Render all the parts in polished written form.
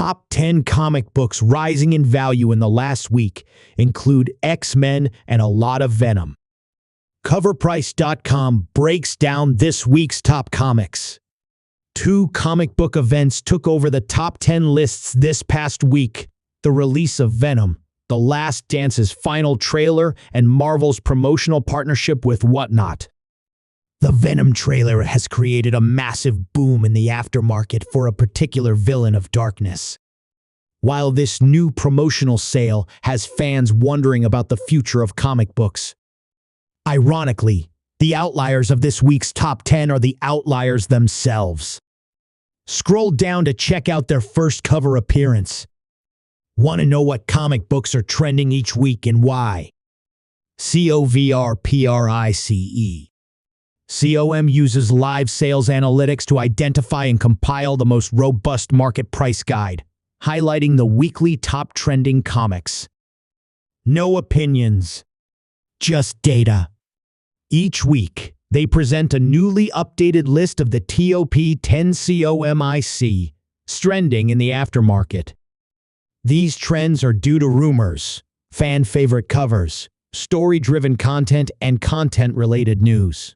Top 10 comic books rising in value in the last week include X-Men and a lot of Venom. CoverPrice.com breaks down this week's top comics. 2 comic book events took over the top 10 lists this past week: the release of Venom, The Last Dance's final trailer, and Marvel's promotional partnership with Whatnot. The Venom trailer has created a massive boom in the aftermarket for a particular villain of darkness. While this new promotional sale has fans wondering about the future of comic books. Ironically, the outliers of this week's top 10 are the outliers themselves. Scroll down to check out their first cover appearance. Want to know what comic books are trending each week and why? COVRPRICE. COM uses live sales analytics to identify and compile the most robust market price guide, highlighting the weekly top trending comics. No opinions, just data. Each week, they present a newly updated list of the top 10 comics trending in the aftermarket. These trends are due to rumors, fan-favorite covers, story-driven content, and content-related news.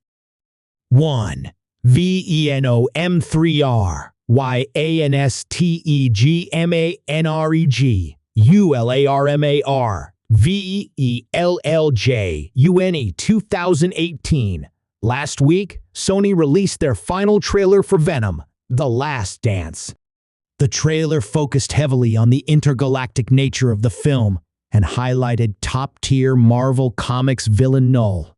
1. VENOM3R YANSTEGMANREG ULARMAR VELLJ UNE 2018. Last week, Sony released their final trailer for Venom, The Last Dance. The trailer focused heavily on the intergalactic nature of the film and highlighted top-tier Marvel Comics villain Null.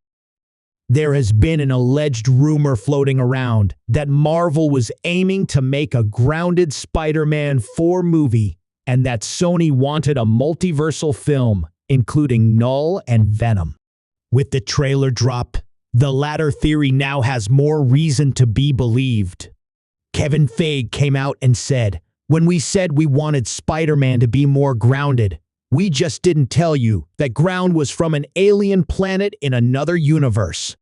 There has been an alleged rumor floating around that Marvel was aiming to make a grounded Spider-Man 4 movie and that Sony wanted a multiversal film, including Null and Venom. With the trailer drop, the latter theory now has more reason to be believed. Kevin Feige came out and said, "When we said we wanted Spider-Man to be more grounded, we just didn't tell you that ground was from an alien planet in another universe."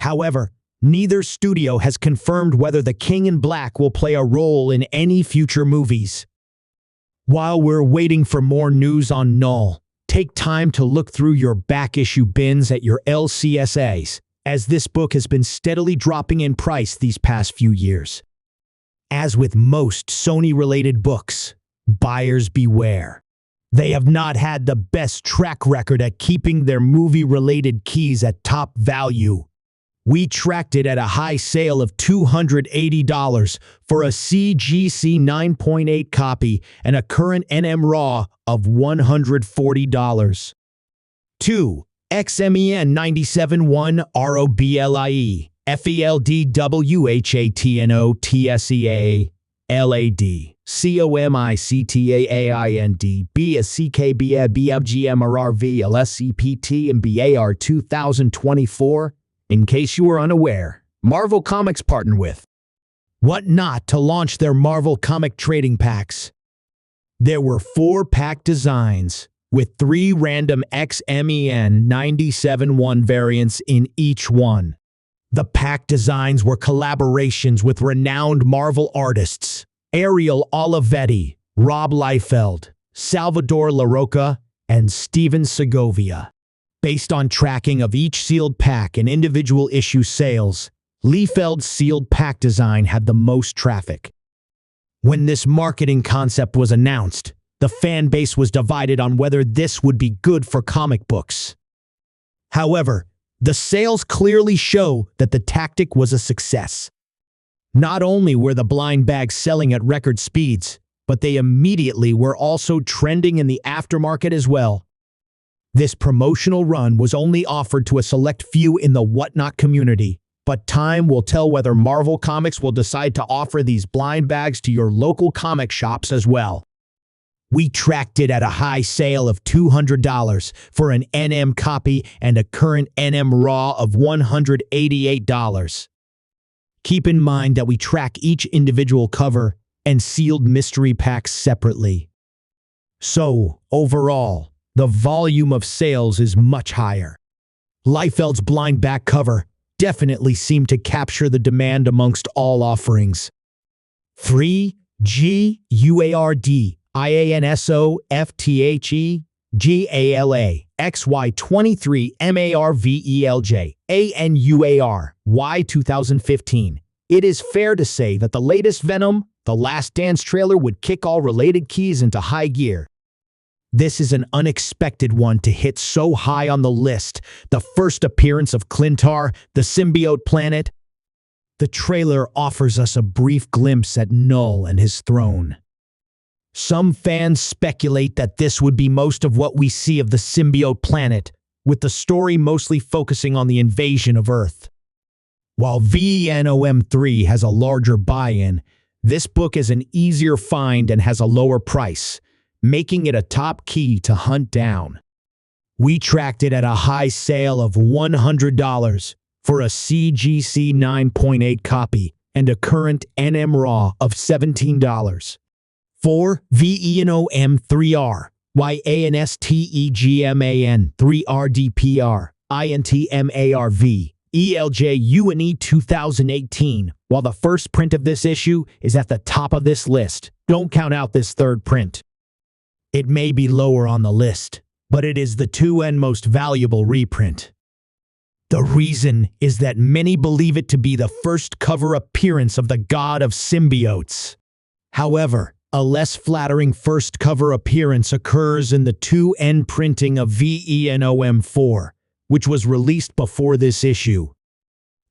However, neither studio has confirmed whether the King in Black will play a role in any future movies. While we're waiting for more news on Null, take time to look through your back issue bins at your LCSAs, as this book has been steadily dropping in price these past few years. As with most Sony-related books, buyers beware. They have not had the best track record at keeping their movie-related keys at top value. We tracked it at a high sale of $280 for a CGC 9.8 copy and a current NM RAW of $140. 2. XMEN 97-1 ROBLIE FELDWHATNOTSEA LAD COMICTAAIND BSCKBFGMRRVLSCPT and BAR 2024. In case you were unaware, Marvel Comics partnered with Whatnot to launch their Marvel comic trading packs. There were 4 pack designs, with 3 random XMEN 97-1 variants in each one. The pack designs were collaborations with renowned Marvel artists Ariel Olivetti, Rob Liefeld, Salvador LaRocca, and Steven Segovia. Based on tracking of each sealed pack and individual issue sales, Liefeld's sealed pack design had the most traffic. When this marketing concept was announced, the fan base was divided on whether this would be good for comic books. However, the sales clearly show that the tactic was a success. Not only were the blind bags selling at record speeds, but they immediately were also trending in the aftermarket as well. This promotional run was only offered to a select few in the Whatnot community, but time will tell whether Marvel Comics will decide to offer these blind bags to your local comic shops as well. We tracked it at a high sale of $200 for an NM copy and a current NM RAW of $188. Keep in mind that we track each individual cover and sealed mystery packs separately. So, overall, the volume of sales is much higher. Liefeld's blind back cover definitely seemed to capture the demand amongst all offerings. 3. GUARDIANSOFTHEGALA XY23 MARVELJ 2015. It is fair to say that the latest Venom, The Last Dance trailer would kick all related keys into high gear. This is an unexpected one to hit so high on the list. The first appearance of Clintar, the symbiote planet. The trailer offers us a brief glimpse at Null and his throne. Some fans speculate that this would be most of what we see of the symbiote planet, with the story mostly focusing on the invasion of Earth. While Venom 3 has a larger buy-in, this book is an easier find and has a lower price, making it a top key to hunt down. We tracked it at a high sale of $100 for a CGC 9.8 copy and a current NM RAW of $17. 4. Venom 3R YANSTEGMAN 3RDPR INTMARV ELJUNE 2018. While the first print of this issue is at the top of this list, don't count out this third print. It may be lower on the list, but it is the 2N most valuable reprint. The reason is that many believe it to be the first cover appearance of the god of symbiotes. However, a less flattering first cover appearance occurs in the 2N printing of Venom 4, which was released before this issue.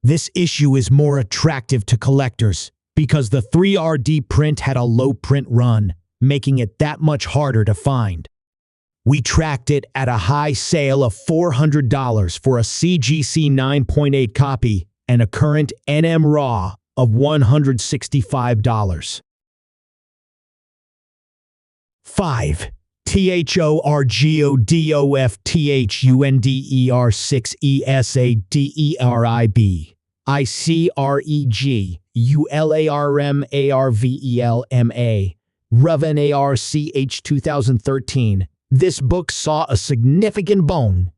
This issue is more attractive to collectors because the 3RD print had a low print run, making it that much harder to find. We tracked it at a high sale of $400 for a CGC 9.8 copy and a current NM RAW of $165. 5. THORGODOFTHUNDER6ESADERIB ICREGULARMARVELMA Reven ARCH 2013. This book saw a significant bounce.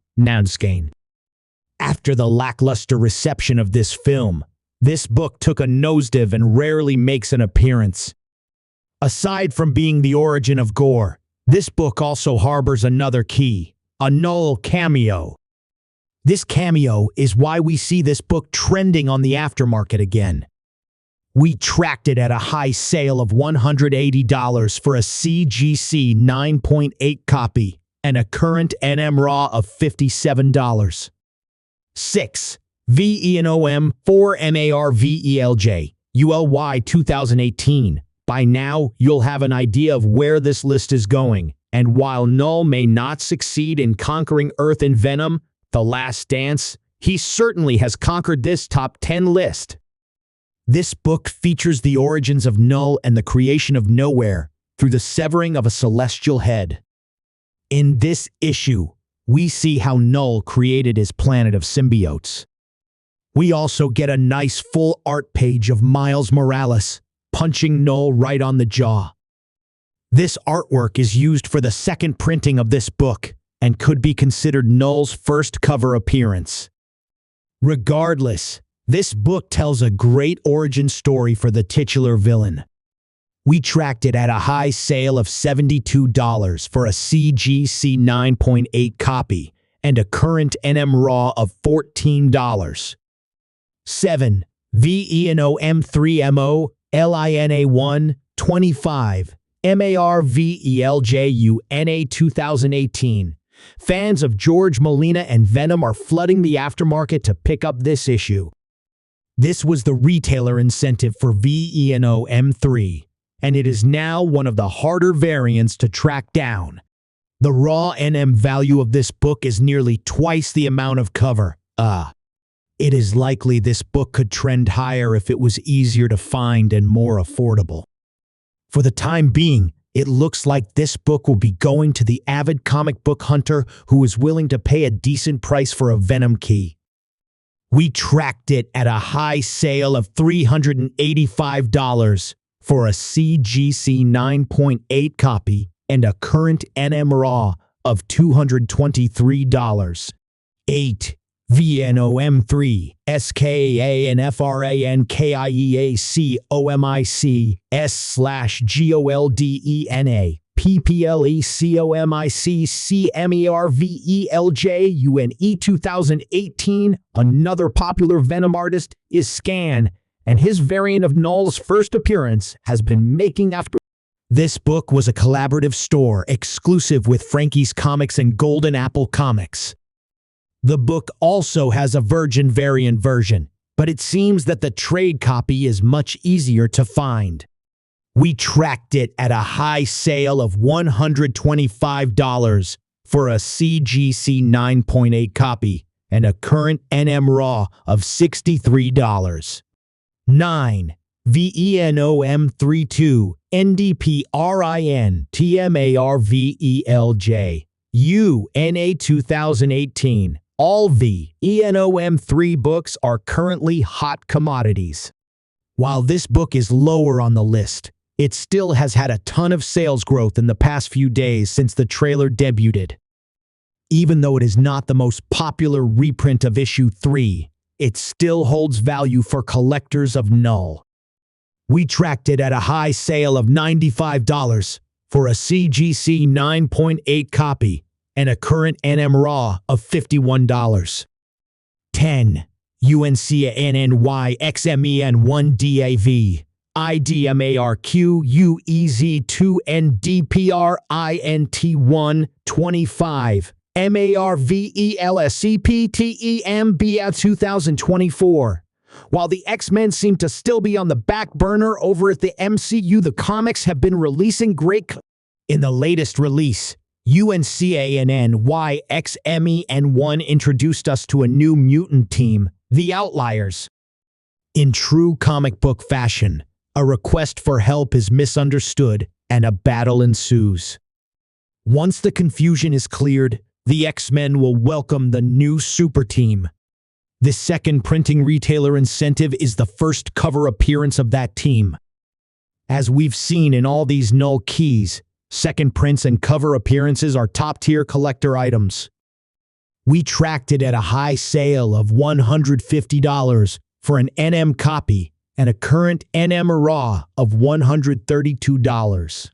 After the lackluster reception of this film, this book took a nosedive and rarely makes an appearance. Aside from being the origin of gore, this book also harbors another key, a Null cameo. This cameo is why we see this book trending on the aftermarket again. We tracked it at a high sale of $180 for a CGC 9.8 copy and a current NM RAW of $57. 6. Venom 4 MARVELJ ULY 2018. By now, you'll have an idea of where this list is going, and while Null may not succeed in conquering Earth in Venom, The Last Dance, he certainly has conquered this top 10 list. This book features the origins of Null and the creation of Nowhere through the severing of a celestial head. In this issue, we see how Null created his planet of symbiotes. We also get a nice full art page of Miles Morales punching Null right on the jaw. This artwork is used for the second printing of this book and could be considered Null's first cover appearance. Regardless, this book tells a great origin story for the titular villain. We tracked it at a high sale of $72 for a CGC 9.8 copy and a current NM RAW of $14. 7. Venom 3MO LINA 1 25 MARVELJUNA 2018. Fans of George Molina and Venom are flooding the aftermarket to pick up this issue. This was the retailer incentive for Venom 3, and it is now one of the harder variants to track down. The raw NM value of this book is nearly twice the amount of cover. It is likely this book could trend higher if it was easier to find and more affordable. For the time being, it looks like this book will be going to the avid comic book hunter who is willing to pay a decent price for a Venom key. We tracked it at a high sale of $385 for a CGC 9.8 copy and a current NM RAW of $223. 8. Venom 3, SKANFRANKIEACOMIC/GOLDENA PPLECOMIC CMERVELJUNE 2018. Another popular Venom artist is Scan, and his variant of Null's first appearance has been making after. This book was a collaborative store exclusive with Frankie's Comics and Golden Apple Comics. The book also has a Virgin variant version, but it seems that the trade copy is much easier to find. We tracked it at a high sale of $125 for a CGC 9.8 copy and a current NM Raw of $63. 9. VENOM32 NDPRIN TMARVELJ UNA 2018. All VENOM3 books are currently hot commodities. While this book is lower on the list, it still has had a ton of sales growth in the past few days since the trailer debuted. Even though it is not the most popular reprint of issue 3, it still holds value for collectors of Null. We tracked it at a high sale of $95 for a CGC 9.8 copy and a current NM Raw of $51. 10. UNCANNYXMEN1DAV IDMARQUEZ2NDPRINT125 MARVELSCPTEMB 2024. While the X-Men seem to still be on the back burner over at the MCU, the comics have been releasing great. In the latest release, UNCANNYXMEN1 introduced us to a new mutant team, the Outliers. In true comic book fashion, a request for help is misunderstood and a battle ensues. Once the confusion is cleared, the X-Men will welcome the new super team. The second printing retailer incentive is the first cover appearance of that team. As we've seen in all these Null keys, second prints and cover appearances are top-tier collector items. We tracked it at a high sale of $150 for an NM copy and a current NM Raw of $132.